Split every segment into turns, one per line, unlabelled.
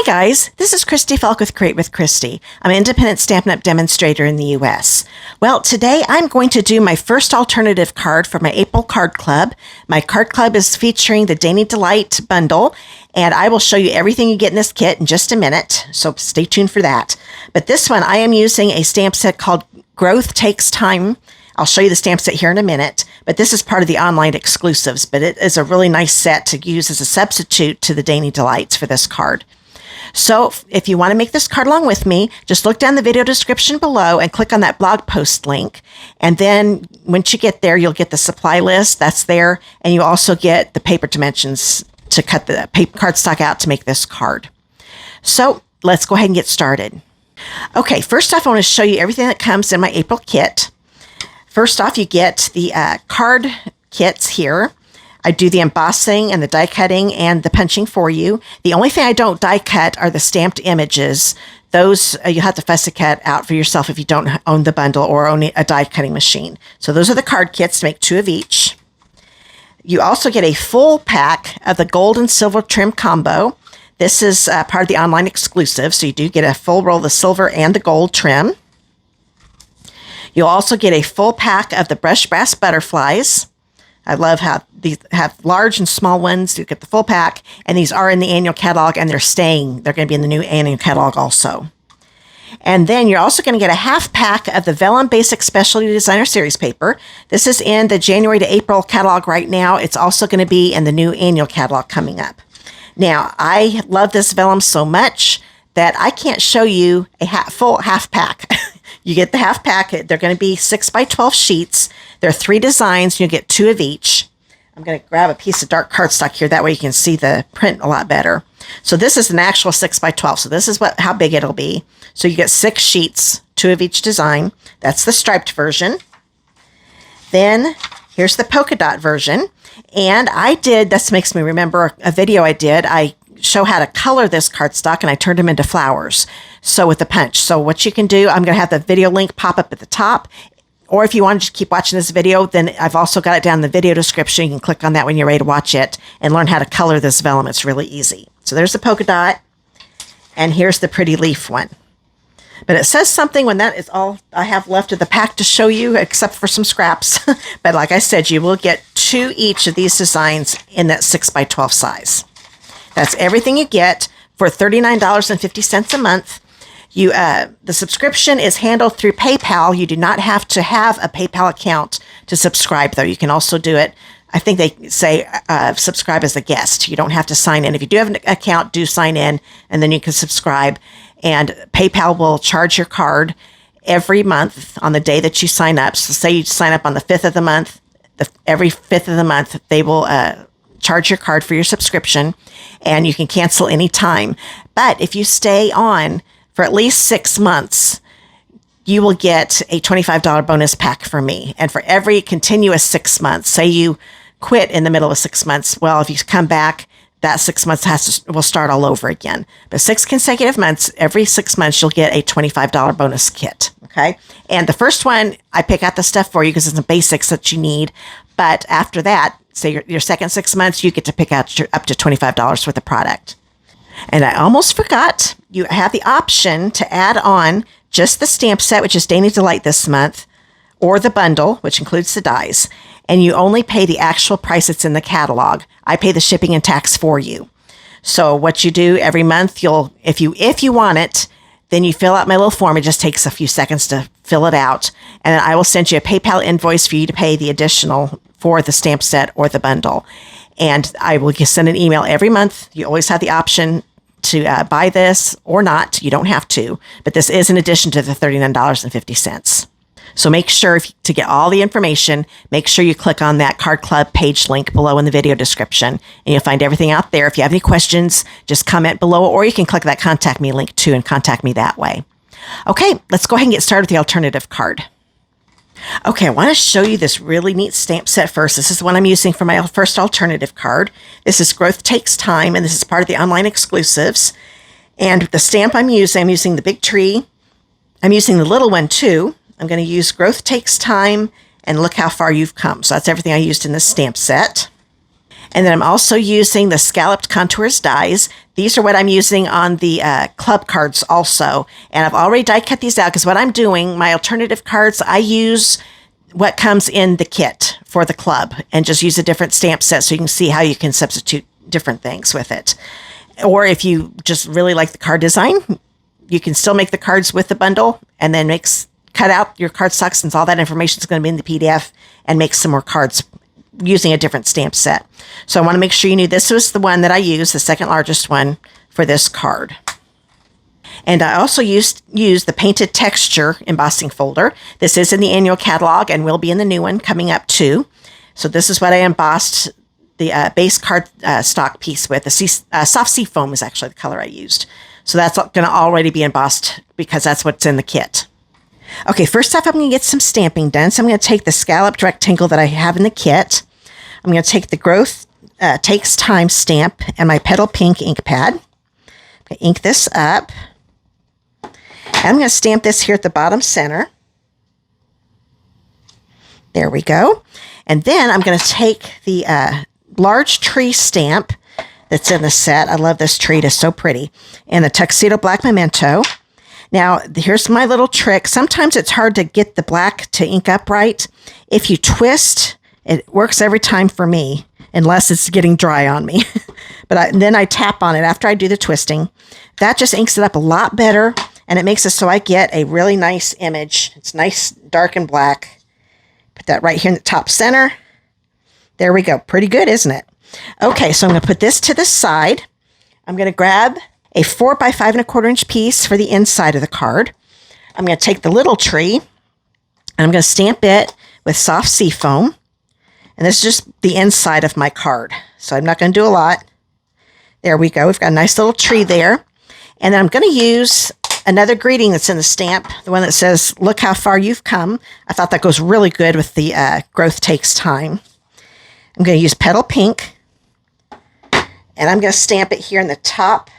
guys, this is Christy Fulk with Create with Christy. I'm an independent Stampin' Up! Demonstrator in the US. Well, today I'm going to do my first alternative card for my April card club. My card club is featuring the Dainty Delight bundle, and I will show you everything you get in this kit in just a minute, so stay tuned for that. But this one, I am using a stamp set called Growth Takes Time. I'll show you the stamp set here in a minute, but this is part of the online exclusives, but it is a really nice set to use as a substitute to the Dainty Delights for this card. So if you want to make this card along with me, just look down the video description below and click on that blog post link. And then once you get there, you'll get the supply list that's there. And you also get the paper dimensions to cut the paper cardstock out to make this card. So let's go ahead and get started. Okay, first off, I want to show you everything that comes in my April kit. First off, you get the card kits here. I do the embossing and the die cutting and the punching for you. The only thing I don't die cut are the stamped images. Those you have to fussy cut out for yourself if you don't own the bundle or own a die cutting machine. So those are the card kits to make 2 of each. You also get a full pack of the gold and silver trim combo. This is part of the online exclusive, so you do get a full roll of the silver and the gold trim. You'll also get a full pack of the brushed brass butterflies. I love how these have large and small ones. You get the full pack, and these are in the annual catalog, and they're staying. They're going to be in the new annual catalog also. And then you're also going to get a half pack of the Vellum Basic Specialty Designer Series paper. This is in the January to April catalog right now. It's also going to be in the new annual catalog coming up. Now, I love this Vellum so much that I can't show you a full half pack. You get the half packet. They're going to be 6 by 12 sheets. There are 3 designs. You get 2 of each. I'm going to grab a piece of dark cardstock here. That way you can see the print a lot better. So this is an actual 6 by 12. So this is how big it'll be. So you get 6 sheets, 2 of each design. That's the striped version. Then here's the polka dot version. And this makes me remember a video I did. I show how to color this cardstock, and I turned them into flowers. So with the punch. So what you can do, I'm going to have the video link pop up at the top. Or if you want to just keep watching this video, then I've also got it down in the video description. You can click on that when you're ready to watch it and learn how to color this vellum. It's really easy. So there's the polka dot, and here's the pretty leaf one. But it says something when that is all I have left of the pack to show you, except for some scraps. But like I said, you will get 2 each of these designs in that 6 by 12 size. That's everything you get for $39.50 a month. The subscription is handled through PayPal. You do not have to have a PayPal account to subscribe, though. You can also do it. I think they say subscribe as a guest. You don't have to sign in. If you do have an account, do sign in, and then you can subscribe. And PayPal will charge your card every month on the day that you sign up. So say you sign up on the 5th of the month. Every 5th of the month, they will charge your card for your subscription, and you can cancel any time. But if you stay on for at least 6 months, you will get a $25 bonus pack from me. And for every continuous 6 months, say you quit in the middle of 6 months, well, if you come back, that 6 months will start all over again. But 6 consecutive months, every 6 months, you'll get a $25 bonus kit. Okay. And the first one, I pick out the stuff for you because it's the basics that you need. But after that, say your second 6 months, you get to pick out up to $25 worth of product. And I almost forgot, you have the option to add on just the stamp set, which is Dainty Delight this month, or the bundle, which includes the dies. And you only pay the actual price that's in the catalog. I pay the shipping and tax for you. So what you do every month, if you want it, then you fill out my little form. It just takes a few seconds to fill it out. And then I will send you a PayPal invoice for you to pay the additional for the stamp set or the bundle. And I will just send an email every month. You always have the option to buy this or not. You don't have to, but this is in addition to the $39.50. So make sure to get all the information, make sure you click on that Card Club page link below in the video description, and you'll find everything out there. If you have any questions, just comment below, or you can click that contact me link too and contact me that way. Okay, let's go ahead and get started with the alternative card. Okay, I want to show you this really neat stamp set first. This is the one I'm using for my first alternative card. This is Growth Takes Time, and this is part of the online exclusives. And the stamp I'm using the big tree. I'm using the little one too. I'm going to use Growth Takes Time, and look how far you've come. So that's everything I used in this stamp set. And then I'm also using the Scalloped Contours Dies. These are what I'm using on the club cards also. And I've already die cut these out because what I'm doing, my alternative cards, I use what comes in the kit for the club and just use a different stamp set so you can see how you can substitute different things with it. Or if you just really like the card design, you can still make the cards with the bundle and then cut out your cardstock since all that information is going to be in the PDF and make some more cards using a different stamp set. So I want to make sure you knew this was the one that I used, the second largest one for this card. And I also used the Painted Texture embossing folder. This is in the annual catalog and will be in the new one coming up too. So this is what I embossed the base card stock piece with. The soft sea foam is actually the color I used. So that's going to already be embossed because that's what's in the kit. Okay, first off, I'm going to get some stamping done. So I'm going to take the scalloped rectangle that I have in the kit. I'm going to take the Growth Takes Time stamp and my Petal Pink ink pad. I'm going to ink this up. And I'm going to stamp this here at the bottom center. There we go. And then I'm going to take the large tree stamp that's in the set. I love this tree. It is so pretty. And the Tuxedo Black Memento. Now, here's my little trick. Sometimes it's hard to get the black to ink up right. If you twist, it works every time for me, unless it's getting dry on me. But then I tap on it after I do the twisting. That just inks it up a lot better, and it makes it so I get a really nice image. It's nice, dark and black. Put that right here in the top center. There we go. Pretty good, isn't it? Okay, so I'm going to put this to the side. I'm going to grab a 4 by 5 1/4 inch piece for the inside of the card. I'm going to take the little tree and I'm going to stamp it with soft sea foam. And this is just the inside of my card. So I'm not going to do a lot. There we go. We've got a nice little tree there. And then I'm going to use another greeting that's in the stamp, the one that says, "Look how far you've come." I thought that goes really good with the Growth Takes Time. I'm going to use Petal Pink. And I'm going to stamp it here in the top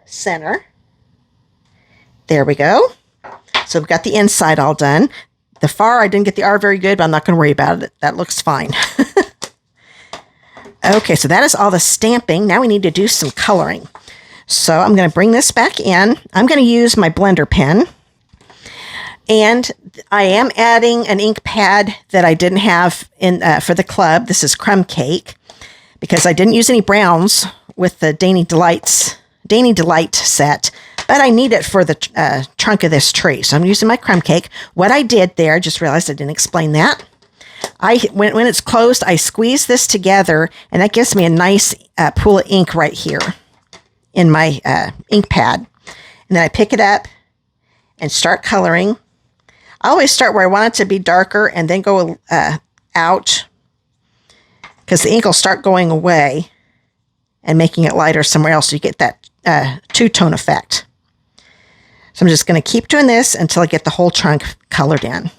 center. There we go. So we've got the inside all done. The far, I didn't get the R very good, but I'm not going to worry about it. That looks fine. Okay, so that is all the stamping. Now we need to do some coloring. So I'm going to bring this back in. I'm going to use my blender pen. And I am adding an ink pad that I didn't have in for the club. This is Crumb Cake, because I didn't use any browns with the Dainty Delight set, but I need it for the trunk of this tree. So I'm using my Crumb Cake. What I did there, just realized I didn't explain that. When it's closed, I squeeze this together, and that gives me a nice pool of ink right here in my ink pad. And then I pick it up and start coloring. I always start where I want it to be darker and then go out, because the ink will start going away and making it lighter somewhere else, so you get that two-tone effect. So I'm just going to keep doing this until I get the whole trunk colored in.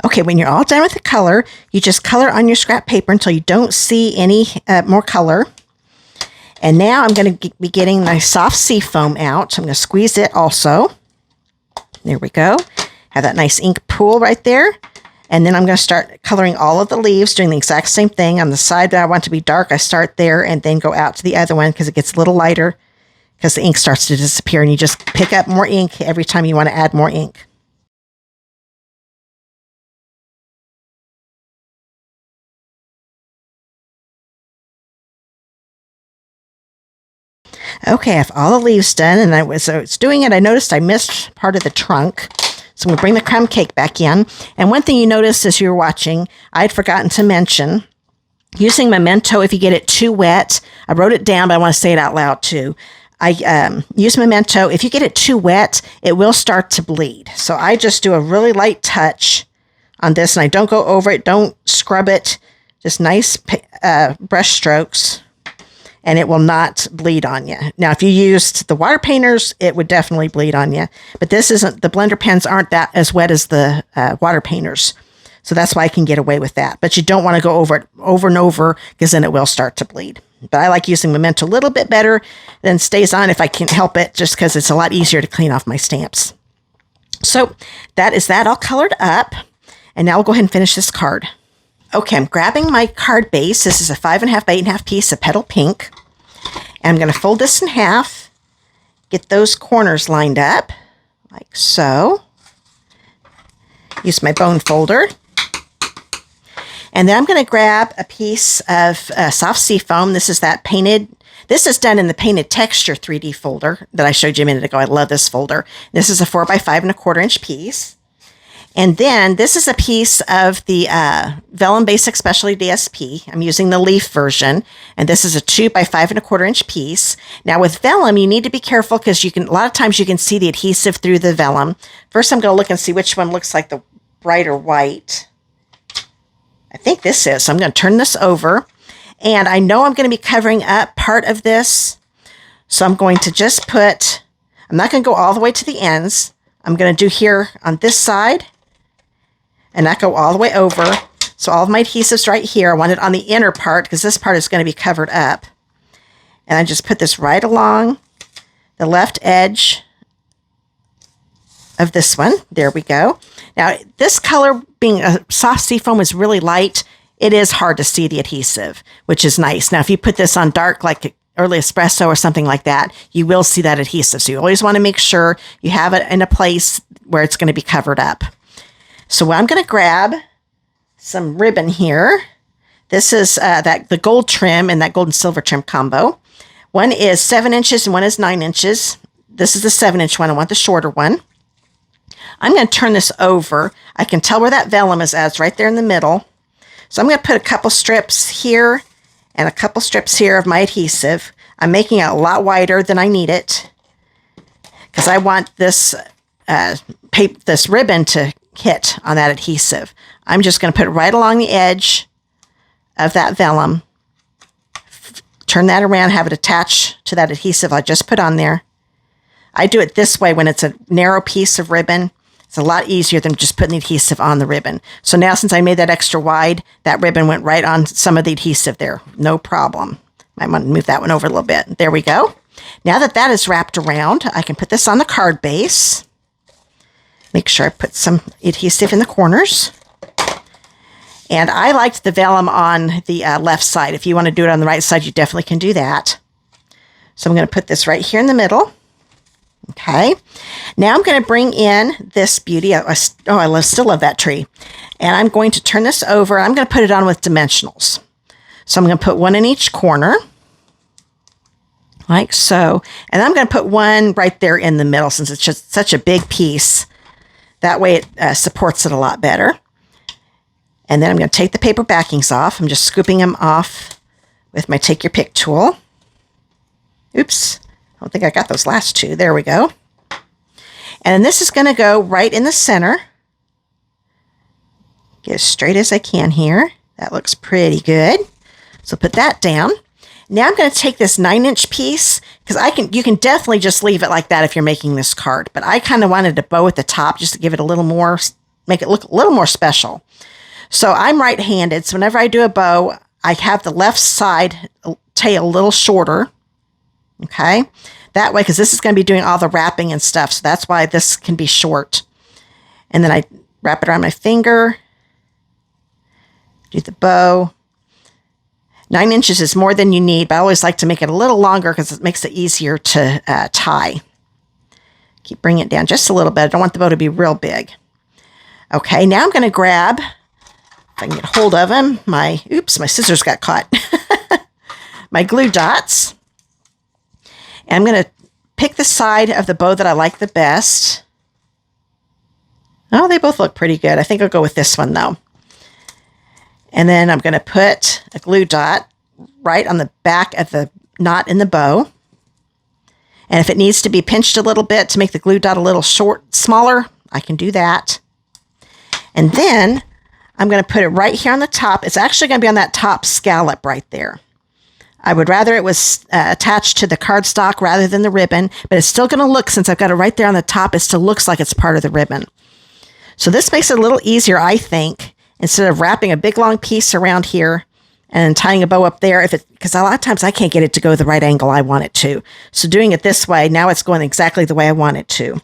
Okay, when you're all done with the color, you just color on your scrap paper until you don't see any more color. And now I'm going to be getting my soft sea foam out. So I'm going to squeeze it also. There we go. Have that nice ink pool right there. And then I'm going to start coloring all of the leaves, doing the exact same thing. On the side that I want to be dark, I start there and then go out to the other one because it gets a little lighter, because the ink starts to disappear, and you just pick up more ink every time you want to add more ink. Okay, I have all the leaves done, and I was doing it. I noticed I missed part of the trunk. So I'm going to bring the Crumb Cake back in. And one thing you noticed as you were watching, I had forgotten to mention, using Memento, if you get it too wet, I wrote it down, but I want to say it out loud too. I use Memento. If you get it too wet, it will start to bleed. So I just do a really light touch on this, and I don't go over it, don't scrub it, just nice brush strokes, and it will not bleed on you. Now, if you used the water painters, it would definitely bleed on you. But this isn't, the blender pens aren't that as wet as the water painters. So that's why I can get away with that. But you don't want to go over it over and over, because then it will start to bleed. But I like using Memento a little bit better than Stays On if I can help it, just because it's a lot easier to clean off my stamps. So that is that all colored up. And now we'll go ahead and finish this card. Okay, I'm grabbing my card base. This is a 5.5 by 8.5 piece of petal pink. And I'm going to fold this in half, get those corners lined up, like so. Use my bone folder. And then I'm going to grab a piece of soft seafoam. This is that painted, this is done in the painted texture 3D folder that I showed you a minute ago. I love this folder. This is a 4 by 5.25 inch piece. And then this is a piece of the Vellum Basic Specialty DSP. I'm using the leaf version. And this is a 2 by 5.25 inch piece. Now with vellum, you need to be careful because a lot of times you can see the adhesive through the vellum. First, I'm going to look and see which one looks like the brighter white. I think this is. So I'm going to turn this over. And I know I'm going to be covering up part of this. So I'm going to just put, I'm not going to go all the way to the ends. I'm going to do here on this side and not go all the way over. So all of my adhesive's right here. I want it on the inner part because this part is going to be covered up. And I just put this right along the left edge of this one. There we go. Now, this color being a soft seafoam is really light. It is hard to see the adhesive, which is nice. Now, if you put this on dark, like early espresso or something like that, you will see that adhesive. So you always want to make sure you have it in a place where it's going to be covered up. So I'm going to grab some ribbon here. This is the gold trim and that gold and silver trim combo. One is 7 inches and one is 9 inches. This is the 7-inch one. I want the shorter one. I'm going to turn this over. I can tell where that vellum is at. It's right there in the middle. So I'm going to put a couple strips here and a couple strips here of my adhesive. I'm making it a lot wider than I need it because I want this this ribbon to hit on that adhesive. I'm just going to put it right along the edge of that vellum. Turn that around, have it attach to that adhesive I just put on there. I do it this way when it's a narrow piece of ribbon. It's a lot easier than just putting the adhesive on the ribbon. So now since I made that extra wide, that ribbon went right on some of the adhesive there. No problem. I want to move that one over a little bit. There we go. Now that that is wrapped around, I can put this on the card base. Make sure I put some adhesive in the corners. And I liked the vellum on the left side. If you want to do it on the right side, you definitely can do that. So I'm going to put this right here in the middle. Okay. Now I'm going to bring in this beauty. I still love that tree. And I'm going to turn this over. I'm going to put it on with dimensionals. So I'm going to put one in each corner. Like so. And I'm going to put one right there in the middle since it's just such a big piece. That way it supports it a lot better. And then I'm going to take the paper backings off. I'm just scooping them off with my Take Your Pick tool. Oops. I don't think I got those last two. There we go. And this is going to go right in the center. Get as straight as I can here. That looks pretty good. So put that down. Now I'm going to take this 9-inch piece because you can definitely just leave it like that if you're making this card. But I kind of wanted to bow at the top just to give it a little more, make it look a little more special. So I'm right-handed. So whenever I do a bow, I have the left side tail a little shorter. Okay. That way, because this is going to be doing all the wrapping and stuff. So that's why this can be short. And then I wrap it around my finger. Do the bow. 9 inches is more than you need, but I always like to make it a little longer because it makes it easier to tie. Keep bringing it down just a little bit. I don't want the bow to be real big. Okay, now I'm going to grab, if I can get hold of them, my scissors got caught. My glue dots. And I'm going to pick the side of the bow that I like the best. Oh, they both look pretty good. I think I'll go with this one, though. And then I'm going to put a glue dot right on the back of the knot in the bow. And if it needs to be pinched a little bit to make the glue dot a little smaller, I can do that. And then I'm going to put it right here on the top. It's actually going to be on that top scallop right there. I would rather it was attached to the cardstock rather than the ribbon, but it's still going to look, since I've got it right there on the top, it still looks like it's part of the ribbon. So this makes it a little easier, I think, instead of wrapping a big long piece around here and tying a bow up there, because a lot of times I can't get it to go the right angle I want it to. So doing it this way, now it's going exactly the way I want it to.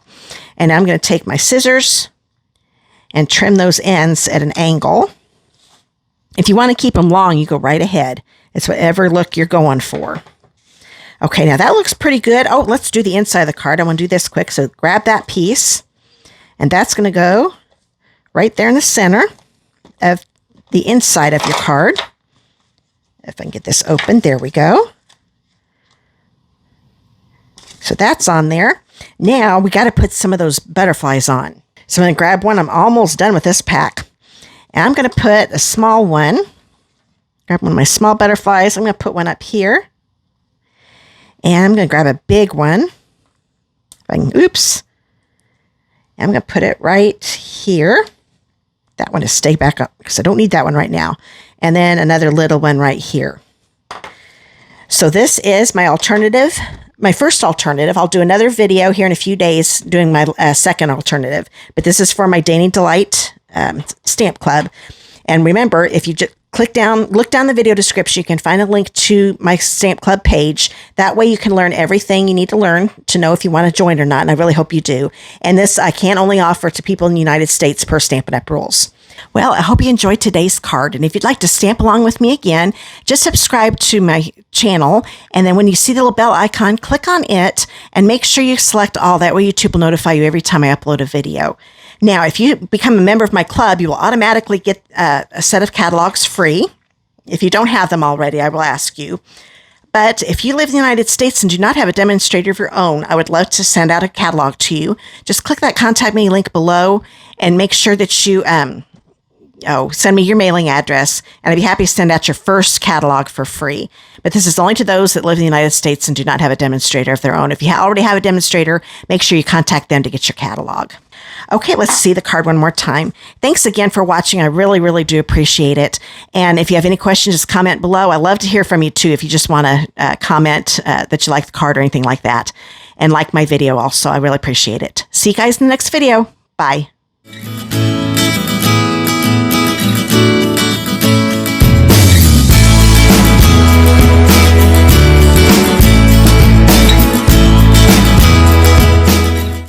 And I'm going to take my scissors and trim those ends at an angle. If you want to keep them long, you go right ahead. It's whatever look you're going for. Okay, now that looks pretty good. Oh, let's do the inside of the card. I want to do this quick. So grab that piece, and that's going to go right there in the center of the inside of your card. If I can get this open, there we go. So that's on there. Now we got to put some of those butterflies on. So I'm going to grab one. I'm almost done with this pack. And I'm going to put a small one. Grab one of my small butterflies. I'm going to put one up here. And I'm going to grab a big one. Oops. I'm going to put it right here. That one to stay back up because I don't need that one right now. And then another little one right here. So this is my alternative, my first alternative. I'll do another video here in a few days doing my second alternative. But this is for my Dainty Delight Stamp Club. And remember, if you just look down the video description, you can find a link to my Stamp Club page. That way you can learn everything you need to learn to know if you want to join or not. And I really hope you do. And this I can only offer to people in the United States per Stampin' Up! Rules. Well, I hope you enjoyed today's card. And if you'd like to stamp along with me again, just subscribe to my channel. And then when you see the little bell icon, click on it and make sure you select all. That way YouTube will notify you every time I upload a video. Now, if you become a member of my club, you will automatically get a set of catalogs free. If you don't have them already, I will ask you. But if you live in the United States and do not have a demonstrator of your own, I would love to send out a catalog to you. Just click that contact me link below and make sure that you send me your mailing address, and I'd be happy to send out your first catalog for free. But this is only to those that live in the United States and do not have a demonstrator of their own. If you already have a demonstrator, make sure you contact them to get your catalog. Okay, let's see the card one more time. Thanks again for watching. I really, really do appreciate it. And if you have any questions, just comment below. I love to hear from you too if you just want to comment that you like the card or anything like that. And like my video also. I really appreciate it. See you guys in the next video. Bye.